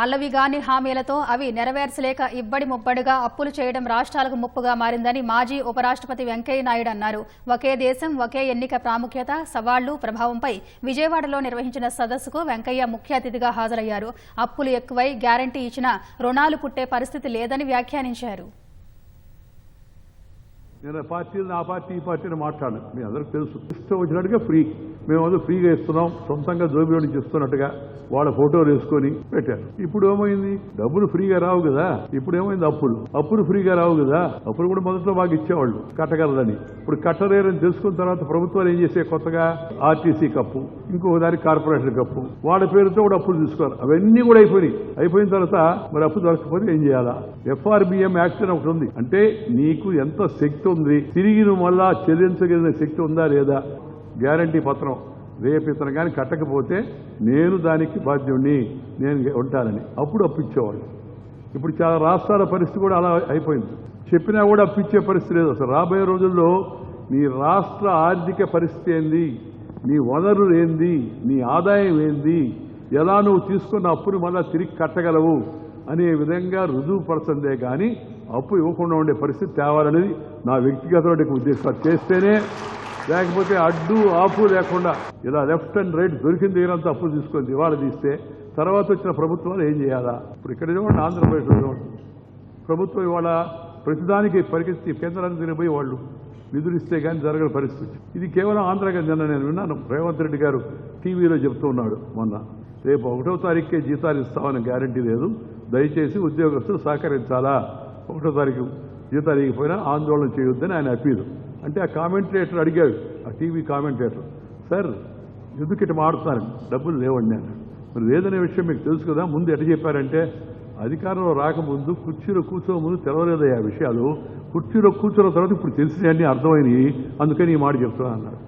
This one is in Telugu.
అల్లవిగాని హామీలతో అవి నెరవేర్చలేక ఇబ్బడి ముబ్బడిగా అప్పులు చేయడం రాష్ట్రాలకు ముప్పుగా మారిందని మాజీ ఉపరాష్ట్రపతి వెంకయ్య నాయుడు అన్నారు. ఒకే దేశం ఒకే ఎన్నిక ప్రాముఖ్యత, సవాళ్లు, ప్రభావంపై విజయవాడలో నిర్వహించిన సదస్సుకు వెంకయ్య ముఖ్య అతిథిగా హాజరయ్యారు. అప్పులు ఎక్కువై గ్యారంటీ ఇచ్చినా రుణాలు పుట్టే పరిస్థితి లేదని వ్యాఖ్యానించారు. నేను పార్టీలు ఆ పార్టీ ఈ పార్టీని మాట్లాడను, మీ అందరికి తెలుసు. ఇష్టం వచ్చినట్టుగా ఫ్రీ, మేము అందరూ ఫ్రీగా ఇస్తున్నాం, సొంతంగా జోబిలో నుంచి ఇస్తున్నట్టుగా వాళ్ళ ఫోటోలు వేసుకొని పెట్టారు. ఇప్పుడు ఏమైంది? డబ్బులు ఫ్రీగా రావు కదా. ఇప్పుడు ఏమైంది? అప్పులు ఫ్రీగా రావు కదా. అప్పులు కూడా మొదట్లో బాగా ఇచ్చేవాళ్ళు కట్టగలదని. ఇప్పుడు కట్టలేరని తెలుసుకున్న తర్వాత ప్రభుత్వాలు ఏం చేసే కొత్తగా ఆర్టీసీ కప్పు, ఇంకో దానికి కార్పొరేషన్ కప్పు, వాళ్ళ పేరుతో కూడా అప్పులు తీసుకోవాలి. అవన్నీ కూడా అయిపోయిన తర్వాత మరి అప్పు దొరకకపోతే ఏం చేయాలా? FRBM యాక్ట్ అని ఒకటి ఉంది. అంటే నీకు ఎంత శక్తి ఉంది, తిరిగి నువ్వు మళ్ళా చెల్లించగలిగిన శక్తి ఉందా లేదా, గ్యారంటీ పత్రం రేపు ఇతను కానీ కట్టకపోతే నేను దానికి బాధ్యుడిని, నేను ఉంటానని అప్పుడు అప్పిచ్చేవాళ్ళు. ఇప్పుడు చాలా రాష్ట్రాల పరిస్థితి కూడా అలా అయిపోయింది. చెప్పినా కూడా అప్పిచ్చే పరిస్థితి లేదు. అసలు రాబోయే రోజుల్లో నీ రాష్ట్ర ఆర్థిక పరిస్థితి ఏంది, నీ వనరులు ఏంది, నీ ఆదాయం ఏంది, ఎలా నువ్వు తీసుకున్న అప్పును మళ్ళా తిరిగి కట్టగలవు అనే విధంగా రుజువుపరచందే కానీ అప్పు ఇవ్వకుండా ఉండే పరిస్థితి తేవాలనేది నా వ్యక్తిగతమైన ఉద్దేశం. చేస్తేనే, లేకపోతే అడ్డు ఆపు లేకుండా ఇలా లెఫ్ట్ అండ్ రైట్ దొరికిన దగ్గరంతా అప్పులు తీసుకొని దివాళా తీస్తే తర్వాత వచ్చిన ప్రభుత్వాలు ఏం చేయాలా? ఇప్పుడు ఇక్కడ చూడండి, ఆంధ్రప్రదేశ్లో చూడండి, ప్రభుత్వం ఇవాళ ప్రతిదానికి పరిస్థితి కేంద్రానికి తిరిగిపోయి వాళ్ళు నిధులు ఇస్తే కానీ జరగని పరిస్థితి. ఇది కేవలం ఆంధ్రగా నిన్న నేను విన్నాను, రేవంత్ రెడ్డి గారు టీవీలో చెప్తూ ఉన్నాడు మొన్న, రేపు 1వ తారీఖుకే జీతాలు ఇస్తామని గ్యారంటీ లేదు, దయచేసి ఉద్యోగస్తులు సహకరించాలా, 1వ తారీఖు జీతాలు ఇకపోయినా ఆందోళన చేయొద్దని ఆయన అప్పీలు. అంటే ఆ కామెంటేటర్ అడిగాడు, ఆ టీవీ కామెంటేటర్, సార్ ఎందుకు ఇట్లా మాడుతున్నారు, డబ్బులు లేవండి నేను. మరి లేదనే విషయం మీకు తెలుసు కదా, ముందు ఎట్లా చెప్పారంటే అధికారంలో రాకముందు కుర్చీలో కూర్చోని ముందు తెలవలేదయ్యా విషయాలు, కుర్చీలో కూర్చున్న తర్వాత ఇప్పుడు తెలిసినవన్నీ అర్థమైనవి, అందుకని ఈ మాట చెప్తున్నా అన్నాడు.